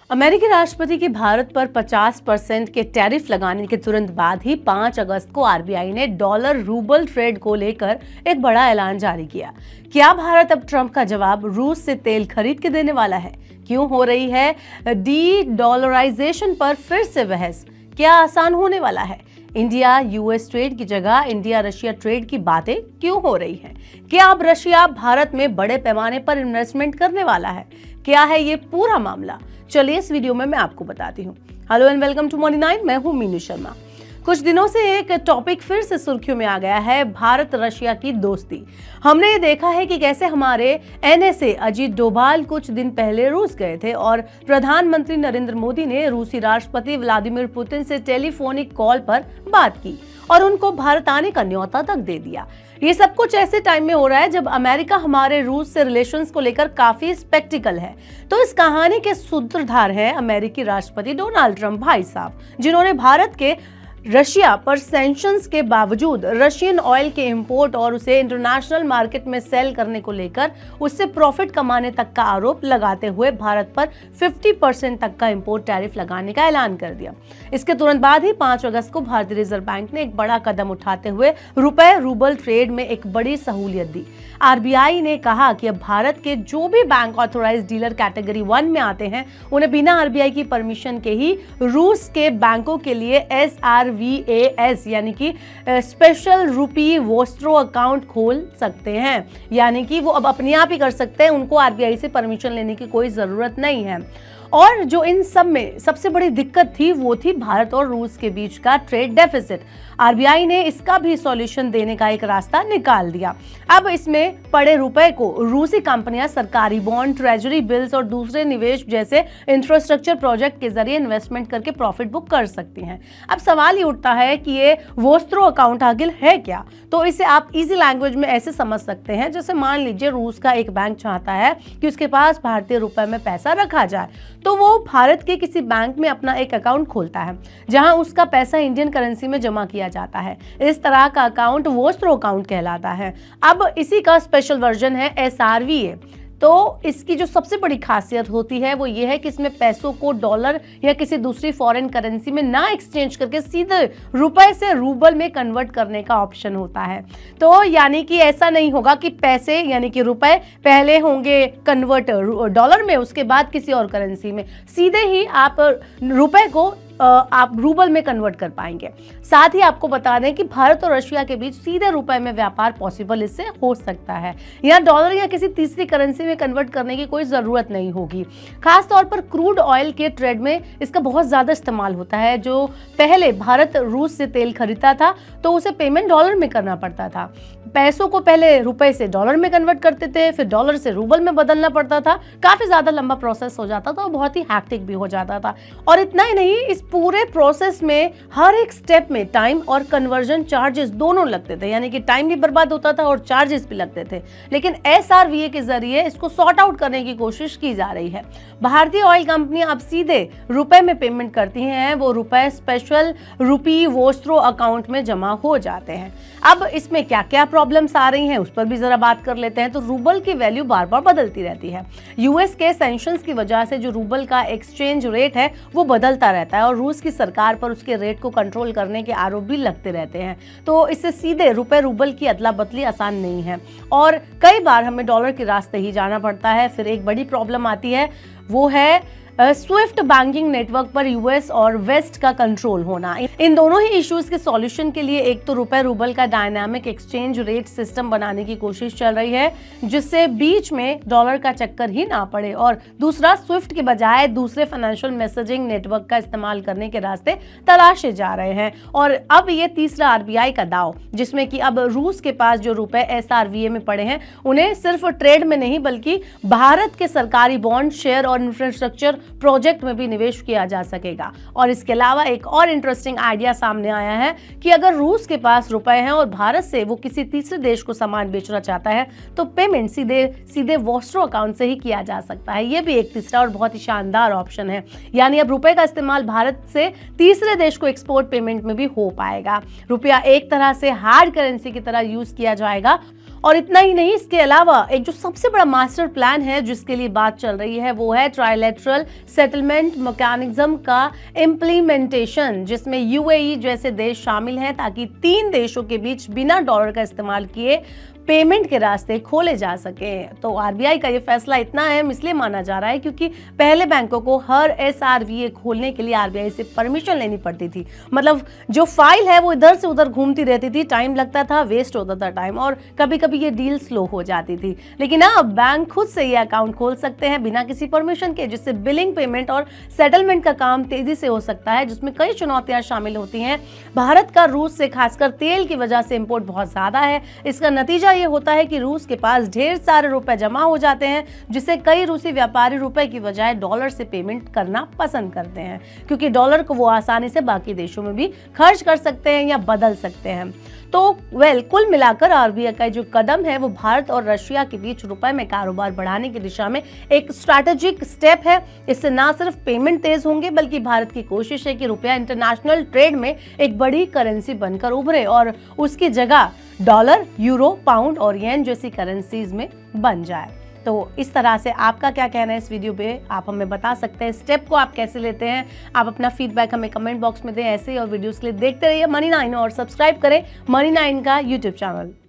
अमेरिकी राष्ट्रपति के भारत पर 50% के टैरिफ लगाने के तुरंत बाद ही 5 अगस्त को आरबीआई ने डॉलर रूबल ट्रेड को लेकर एक बड़ा ऐलान जारी किया। क्या भारत अब ट्रंप का जवाब रूस से तेल खरीद के देने वाला है? क्यों हो रही है डी डॉलराइजेशन पर फिर से बहस? क्या आसान होने वाला है? इंडिया यूएस ट्रेड की जगह इंडिया रशिया ट्रेड की बातें क्यों हो रही हैं? क्या अब रशिया भारत में बड़े पैमाने पर इन्वेस्टमेंट करने वाला है? क्या है ये पूरा मामला? चलिए इस वीडियो में मैं आपको बताती हूँ। Hello and welcome to morning 9। मैं हूँ मीनू शर्मा। कुछ दिनों से एक टॉपिक फिर से सुर्खियों में आ गया है, भारत रशिया की दोस्ती। हमने ये देखा है कि कैसे हमारे एनएसए अजीत डोभाल कुछ दिन पहले रूस गए थे और प्रधानमंत्री नरेंद्र मोदी ने रूसी राष्ट्रपति व्लादिमीर पुतिन से टेलीफोनिक कॉल पर बात की और उनको भारत आने का न्योता तक दे दिया। ये सब कुछ ऐसे टाइम में हो रहा है जब अमेरिका हमारे रूस से रिलेशंस को लेकर काफी स्पेक्टिकल है। तो इस कहानी के सूत्रधार हैं अमेरिकी राष्ट्रपति डोनाल्ड ट्रंप भाई साहब, जिन्होंने भारत के रशिया पर सैंक्शंस के बावजूद रशियन ऑयल के इंपोर्ट और उसे इंटरनेशनल मार्केट में सेल करने को लेकर उससे प्रॉफिट कमाने तक का आरोप लगाते हुए भारत पर 50% तक का इंपोर्ट टैरिफ लगाने का ऐलान कर दिया। इसके तुरंत बाद ही 5 अगस्त को भारतीय रिजर्व बैंक ने एक बड़ा कदम उठाते हुए रुपए रूबल ट्रेड में एक बड़ी सहूलियत दी। आरबीआई ने कहा कि अब भारत के जो भी बैंक ऑथोराइज्ड डीलर कैटेगरी 1 में आते हैं उन्हें बिना आरबीआई की परमिशन के ही रूस के बैंकों के लिए SRVAS यानी कि स्पेशल रुपी वोस्ट्रो अकाउंट खोल सकते हैं। यानी कि वो अब अपने आप ही कर सकते हैं, उनको आरबीआई से परमिशन लेने की कोई जरूरत नहीं है। और जो इन सब में सबसे बड़ी दिक्कत थी वो थी भारत और रूस के बीच का ट्रेड डेफिसिट। आरबीआई ने इसका भी सॉल्यूशन देने का एक रास्ता निकाल दिया। अब इसमें पड़े रुपए को रूसी कंपनियां सरकारी बॉन्ड, ट्रेजरी बिल्स और दूसरे निवेश जैसे इंफ्रास्ट्रक्चर प्रोजेक्ट के जरिए इन्वेस्टमेंट करके प्रॉफिट बुक कर सकती हैं। अब सवाल ये उठता है कि ये वोस्ट्रो अकाउंट आखिर है क्या? तो इसे आप इजी लैंग्वेज में ऐसे समझ सकते हैं, जैसे मान लीजिए रूस का एक बैंक चाहता है कि उसके पास भारतीय रुपए में पैसा रखा जाए, तो वो भारत के किसी बैंक में अपना एक अकाउंट खोलता है जहां उसका पैसा इंडियन करेंसी में जमा किया जाता है। इस तरह का अकाउंट वोस्ट्रो अकाउंट कहलाता है। अब इसी का स्पेशल वर्जन है SRVA। तो इसकी जो सबसे बड़ी खासियत होती है वो ये है कि इसमें पैसों को डॉलर या किसी दूसरी फॉरेन करेंसी में ना एक्सचेंज करके सीधे रुपए से रूबल में कन्वर्ट करने का ऑप्शन होता है। तो यानी कि ऐसा नहीं होगा कि पैसे यानी कि रुपए पहले होंगे कन्वर्ट डॉलर में, उसके बाद किसी और करेंसी में, सीधे ही आप रुपए को आप रूबल में कन्वर्ट कर पाएंगे। साथ ही आपको बता दें कि भारत और रशिया के बीच सीधे रुपए में व्यापार पॉसिबल इससे हो सकता है। यहाँ डॉलर या किसी तीसरी करेंसी में कन्वर्ट करने की कोई जरूरत नहीं होगी। खास तौर पर क्रूड ऑयल के ट्रेड में इसका बहुत ज्यादा इस्तेमाल होता है। जो पहले भारत रूस से तेल खरीदता था तो उसे पेमेंट डॉलर में करना पड़ता था। पैसों को पहले रुपए से डॉलर में कन्वर्ट करते थे, फिर डॉलर से रूबल में बदलना पड़ता था। काफी ज्यादा लंबा प्रोसेस हो जाता था और बहुत ही हैक्टिक भी हो जाता था। और इतना ही नहीं, इस पूरे प्रोसेस में हर एक स्टेप में टाइम और कन्वर्जन चार्जेस दोनों लगते थे, यानी कि टाइम भी बर्बाद होता था और चार्जेस भी लगते थे। लेकिन SRVA के जरिए इसको सॉर्ट आउट करने की कोशिश की जा रही है। भारतीय ऑयल कंपनियां अब सीधे रुपए में पेमेंट करती हैं, वो रुपए स्पेशल रुपी वोस्ट्रो अकाउंट में जमा हो जाते हैं। अब इसमें क्या क्या प्रॉब्लम्स आ रही हैं उस पर भी जरा बात कर लेते हैं। तो रूबल की वैल्यू बार बार बदलती रहती है। यूएस के सैंक्शंस की वजह से जो रूबल का एक्सचेंज रेट है वो बदलता रहता है और रूस की सरकार पर उसके रेट को कंट्रोल करने के आरोप भी लगते रहते हैं। तो इससे सीधे रुपए रूबल की अदला बदली आसान नहीं है और कई बार हमें डॉलर के रास्ते ही जाना पड़ता है। फिर एक बड़ी प्रॉब्लम आती है, वो है स्विफ्ट बैंकिंग नेटवर्क पर यूएस और वेस्ट का कंट्रोल होना। इन दोनों ही इश्यूज के सॉल्यूशन के लिए एक तो रुपए रूबल का डायनामिक एक्सचेंज रेट सिस्टम बनाने की कोशिश चल रही है, जिससे बीच में डॉलर का चक्कर ही ना पड़े, और दूसरा स्विफ्ट के बजाय दूसरे फाइनेंशियल मैसेजिंग नेटवर्क का इस्तेमाल करने के रास्ते तलाशे जा रहे हैं। और अब ये तीसरा आरबीआई का दाव, जिसमें कि अब रूस के पास जो रुपए SRVA में पड़े हैं उन्हें सिर्फ ट्रेड में नहीं बल्कि भारत के सरकारी बॉन्ड, शेयर और इंफ्रास्ट्रक्चर प्रोजेक्ट में भी निवेश किया जा सकेगा। और इसके अलावा एक और इंटरेस्टिंग आइडिया सामने आया है कि अगर रूस के पास रुपए हैं और भारत से वो किसी तीसरे देश को सामान बेचना चाहता है तो पेमेंट सीधे वोस्ट्रो अकाउंट से ही किया जा सकता है। ये भी एक तीसरा और बहुत ही शानदार ऑप्शन है। यानी अब रुपए का इस्तेमाल भारत से तीसरे देश को एक्सपोर्ट पेमेंट में भी हो पाएगा। रुपया एक तरह से हार्ड करेंसी की तरह यूज किया जाएगा और इतना ही नहीं, इसके अलावा एक जो सबसे बड़ा मास्टर प्लान है जिसके लिए बात चल रही है वो है ट्राइलेटरल सेटलमेंट मैकेनिज्म का इम्प्लीमेंटेशन, जिसमें यूएई जैसे देश शामिल हैं ताकि 3 देशों के बीच बिना डॉलर का इस्तेमाल किए पेमेंट के रास्ते खोले जा सके। तो आरबीआई का ये फैसला इतना अहम इसलिए माना जा रहा है क्योंकि पहले बैंकों को हर एसआरवीए खोलने के लिए आरबीआई से परमिशन लेनी पड़ती थी। मतलब जो फाइल है वो इधर से उधर घूमती रहती थी, टाइम लगता था, वेस्ट होता था टाइम, और कभी कभी ये डील स्लो हो जाती थी। लेकिन अब बैंक खुद से ये अकाउंट खोल सकते हैं बिना किसी परमिशन के, जिससे बिलिंग, पेमेंट और सेटलमेंट का काम तेजी से हो सकता है, जिसमें कई चुनौतियां शामिल होती हैं। भारत का रूस से खासकर तेल की वजह से इंपोर्ट बहुत ज्यादा है। इसका नतीजा ये होता है कि रूस के पास ढेर सारे रुपए जमा हो जाते हैं, जिससे कई रूसी व्यापारी रुपए की बजाय डॉलर से पेमेंट करना पसंद करते हैं, क्योंकि डॉलर को वो आसानी से बाकी देशों में भी खर्च कर सकते हैं या बदल सकते हैं। तो कुल मिलाकर आरबीआई का जो कदम है वो भारत और रशिया के बीच रुपए में कारोबार बढ़ाने की दिशा में एक स्ट्रैटेजिक स्टेप है। इससे ना सिर्फ पेमेंट तेज होंगे बल्कि भारत की कोशिश है कि रुपया इंटरनेशनल ट्रेड में एक बड़ी करेंसी बनकर उभरे और उसकी जगह डॉलर, यूरो, पाउंड और येन जैसी करेंसीज में बन जाए। तो इस तरह से आपका क्या कहना है इस वीडियो पे, आप हमें बता सकते हैं। स्टेप को आप कैसे लेते हैं, आप अपना फीडबैक हमें कमेंट बॉक्स में दें। ऐसे ही और वीडियोस के लिए देखते रहिए मनी 9 और सब्सक्राइब करें मनी 9 का यूट्यूब चैनल।